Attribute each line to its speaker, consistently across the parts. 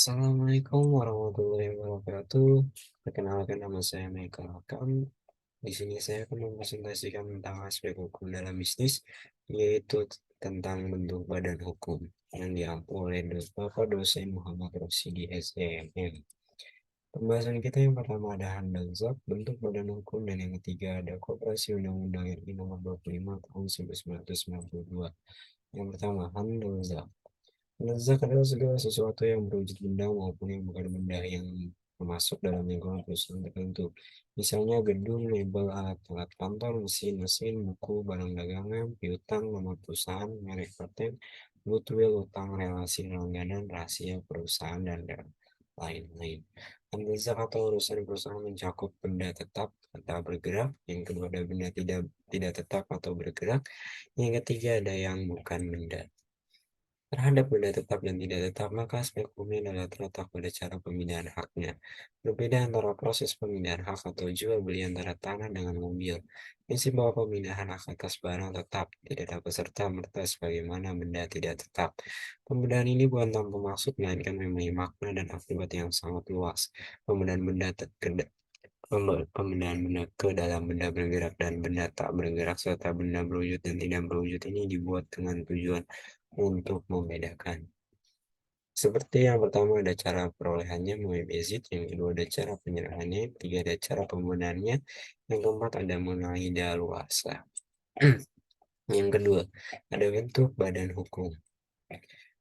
Speaker 1: Assalamualaikum warahmatullahi wabarakatuh. Perkenalkan nama saya Michael Hakam. Di sini saya akan mempresentasikan tentang aspek hukum dalam bisnis, yaitu tentang bentuk badan hukum yang diampu oleh Bapak dosen Muhammad Rosidi SEMM. Pembahasan kita yang pertama ada Handalzak, bentuk badan hukum, dan yang ketiga ada Koperasi Undang-Undang RI Nomor 25 Tahun 1992. Yang pertama, Handalzak. Lezat adalah segala sesuatu yang berwujud benda maupun yang bukan benda yang termasuk dalam lingkungan perusahaan tertentu. Misalnya gedung, mebel, alat-alat kantor, mesin, buku, barang dagangan, piutang, nama perusahaan, merek paten, goodwill, utang, relasi langganan, rahasia perusahaan, dan lain-lain. Lezat atau urusan perusahaan mencakup benda tetap atau bergerak, yang kedua ada benda tidak tetap atau bergerak, yang ketiga ada yang bukan benda. Terhadap benda tetap dan tidak tetap, maka aspek hukumnya adalah terletak pada cara pemindahan haknya. Berbeda antara proses pemindahan hak atau jual beli antara tanah dengan mobil. Prinsip bahwa pemindahan hak atas barang tetap tidak dapat serta-merta sebagaimana benda tidak tetap. Pemindahan ini bukan tanpa maksud, melainkan mempunyai makna dan akibat yang sangat luas. Pemindahan benda Pemindahan benda ke dalam benda bergerak dan benda tak bergerak serta benda berwujud dan tidak berwujud ini dibuat dengan tujuan untuk membedakan. Seperti yang pertama ada cara perolehannya mengenai bezit, yang kedua ada cara penyerahannya, ketiga ada cara penggunaannya, yang keempat ada mengenai daluarsa. Yang kedua, ada bentuk badan hukum.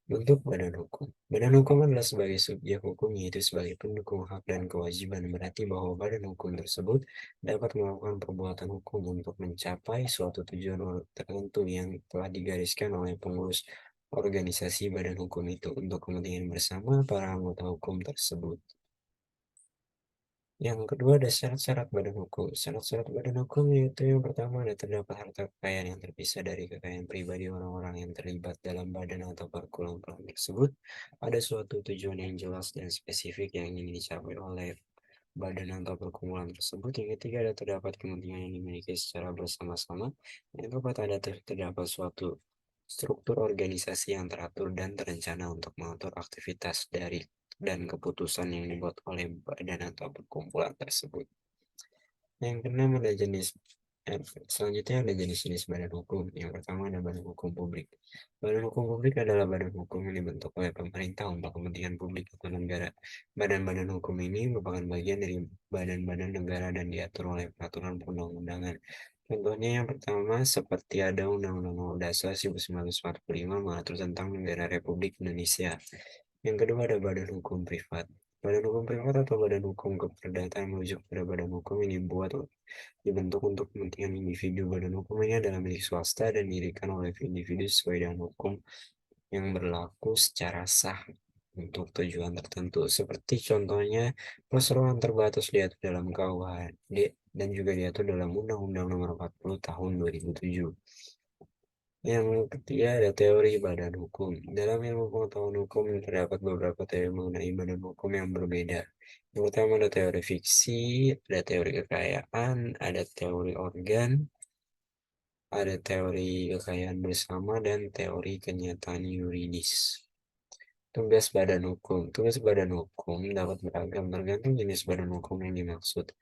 Speaker 1: Bentuk badan hukum. Badan hukum adalah sebagai subjek hukum, yaitu sebagai pendukung hak dan kewajiban. Berarti bahwa badan hukum tersebut dapat melakukan perbuatan hukum untuk mencapai suatu tujuan tertentu yang telah digariskan oleh pengurus organisasi badan hukum itu untuk kepentingan bersama para anggota hukum tersebut. Yang kedua ada syarat-syarat badan hukum. Syarat-syarat badan hukum yaitu yang pertama ada terdapat harta kekayaan yang terpisah dari kekayaan pribadi orang-orang yang terlibat dalam badan atau perkumpulan tersebut. Ada suatu tujuan yang jelas dan spesifik yang ingin dicapai oleh badan atau perkumpulan tersebut. Yang ketiga ada terdapat kepentingan yang dimiliki secara bersama-sama. Yang keempat ada terdapat suatu struktur organisasi yang teratur dan terencana untuk mengatur aktivitas dari dan keputusan yang dibuat oleh badan atau perkumpulan tersebut. Yang keenam ada selanjutnya ada jenis-jenis badan hukum. Yang pertama ada badan hukum publik. Badan hukum publik adalah badan hukum yang dibentuk oleh pemerintah untuk kepentingan publik atau negara. Badan-badan hukum ini merupakan bagian dari badan-badan negara dan diatur oleh peraturan perundang-undangan. Contohnya yang pertama seperti ada Undang-Undang Dasar 1945 mengatur tentang Negara Republik Indonesia. Yang kedua ada badan hukum privat. Badan hukum privat atau badan hukum keperdataan merujuk pada badan hukum yang dibentuk untuk kepentingan individu. Badan hukum ini adalah milik swasta dan didirikan oleh individu sesuai dengan hukum yang berlaku secara sah untuk tujuan tertentu. Seperti contohnya perseroan terbatas diatur dalam KUHD dan juga diatur dalam Undang-Undang Nomor 40 Tahun 2007. Yang ketiga ada teori badan hukum. Dalam ilmu pengetahuan hukum terdapat beberapa teori mengenai badan hukum yang berbeda. Yang pertama ada teori fiksi, ada teori kekayaan, ada teori organ, ada teori kekayaan bersama, dan teori kenyataan yuridis. Tugas badan hukum. Tugas badan hukum dapat beragam tergantung jenis badan hukum yang dimaksud.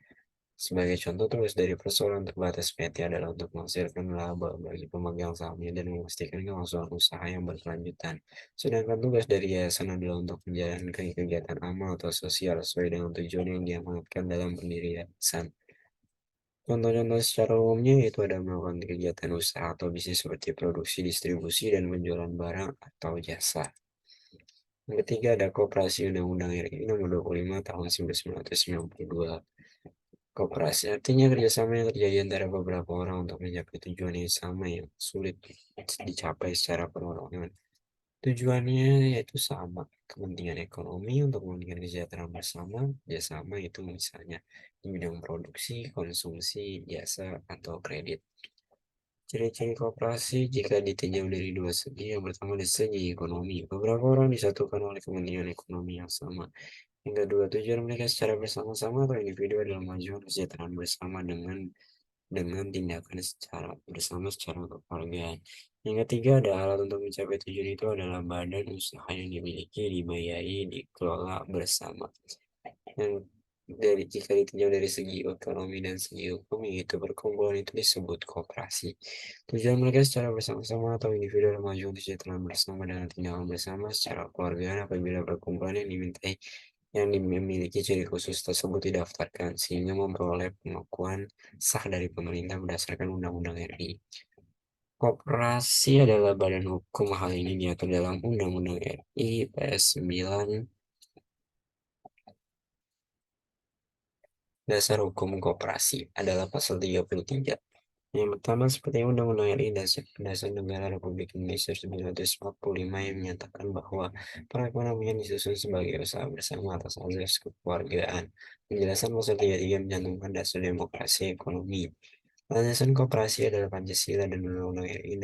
Speaker 1: Sebagai contoh, tugas dari persoalan terbatas PT adalah untuk menghasilkan laba bagi pemegang sahamnya dan memastikan kelangsungan usaha yang berkelanjutan. Sedangkan tugas dari yayasan adalah untuk menjalankan kegiatan amal atau sosial sesuai dengan tujuan yang diamanatkan dalam pendirian yayasan. Contoh-contoh secara umumnya yaitu ada melakukan kegiatan usaha atau bisnis seperti produksi, distribusi, dan penjualan barang atau jasa. Yang ketiga ada Koperasi Undang-Undang RI Nomor 25 Tahun 1992. Koperasi artinya kerjasama yang terjadi antara beberapa orang untuk mencapai tujuan yang sama yang sulit dicapai secara perorangan. Tujuannya yaitu sama, kepentingan ekonomi untuk kepentingan kesejahteraan bersama, kerjasama itu misalnya di bidang produksi, konsumsi, jasa, atau kredit. Ciri-ciri koperasi jika ditinjau dari dua segi, yang pertama dari segi ekonomi. Beberapa orang disatukan oleh kepentingan ekonomi yang sama. Yang kedua, tujuan mereka secara bersama-sama atau individu adalah memajukan kesejahteraan bersama dengan dengan tindakan secara bersama secara kekeluargaan. Yang ketiga, ada alat untuk mencapai tujuan itu adalah badan usaha yang dimiliki, dibiayai, dikelola bersama. Yang jika ditinjau dari segi ekonomi dan segi hukum, yaitu perkumpulan itu disebut koperasi. Tujuan mereka secara bersama-sama atau individu maju untuk kesejahteraan bersama dengan tindakan bersama secara keluargaan apabila perkumpulan yang memiliki ciri khusus tersebut didaftarkan sehingga memperoleh pengakuan sah dari pemerintah berdasarkan Undang-Undang RI. Koperasi adalah badan hukum, hal ini diatur dalam Undang-Undang RI PS 9 Dasar Hukum Koperasi adalah pasal 33. Yang pertama, seperti Undang-Undang RI Dasar Negara Republik Indonesia 1945 yang menyatakan bahwa perekonomian disusun sebagai usaha bersama atas asas kekeluargaan. Penjelasan pasal 33 mencantumkan dasar demokrasi ekonomi. Landasan koperasi adalah Pancasila dan Undang-Undang RI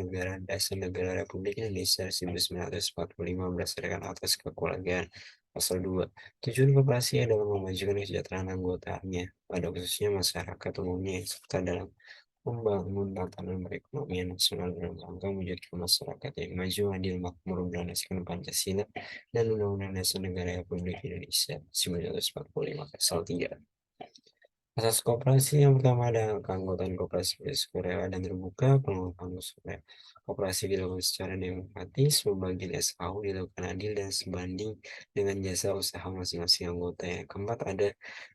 Speaker 1: Dasar Negara Republik Indonesia 1945 berdasarkan atas kekeluargaan. Pasal 2. Tujuan koperasi adalah memajukan kesejahteraan anggotanya, pada khususnya masyarakat umumnya serta dalam membangun tatanan perekonomian nasional dalam rangka mewujudkan masyarakat yang maju, adil, makmur, berdasarkan Pancasila dan Undang-Undang Dasar Negara Republik Indonesia 1945 Pasal 3. Asas koperasi yang pertama ada keanggotaan koperasi bersukarela dan terbuka, pengelolaan usaha koperasi dilakukan secara demokratis, pembagian SKU dilakukan adil dan sebanding dengan jasa usaha masing-masing anggota. Yang keempat ada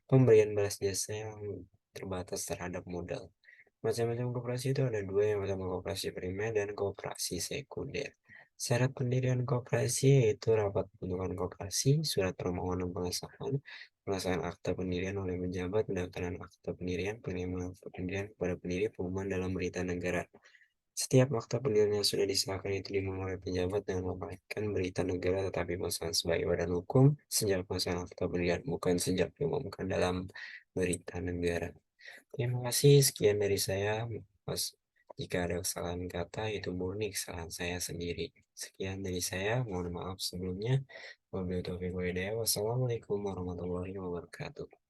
Speaker 1: pemberian balas jasa yang terbatas terhadap modal. Macam-macam koperasi itu ada dua, yang pertama koperasi primer dan koperasi sekunder. Syarat pendirian koperasi yaitu rapat pembentukan koperasi, surat permohonan pengesahan, pelaksanaan akta pendirian oleh pejabat, pendaftaran akta pendirian, pengiriman akta pendirian kepada pendiri, pengumuman dalam berita negara. Setiap akta pendirian yang sudah disahkan itu dimulai oleh pejabat dengan membagikan berita negara, tetapi pelaksanaan sebagai badan hukum sejak pelaksanaan akta pendirian, bukan sejak diumumkan dalam berita negara. Terima kasih, sekian dari saya. Mas, jika ada kesalahan kata, itu murni kesalahan saya sendiri. Sekian dari saya, mohon maaf sebelumnya. Wabillahi taufiq wal hidayah. Wassalamualaikum warahmatullahi wabarakatuh.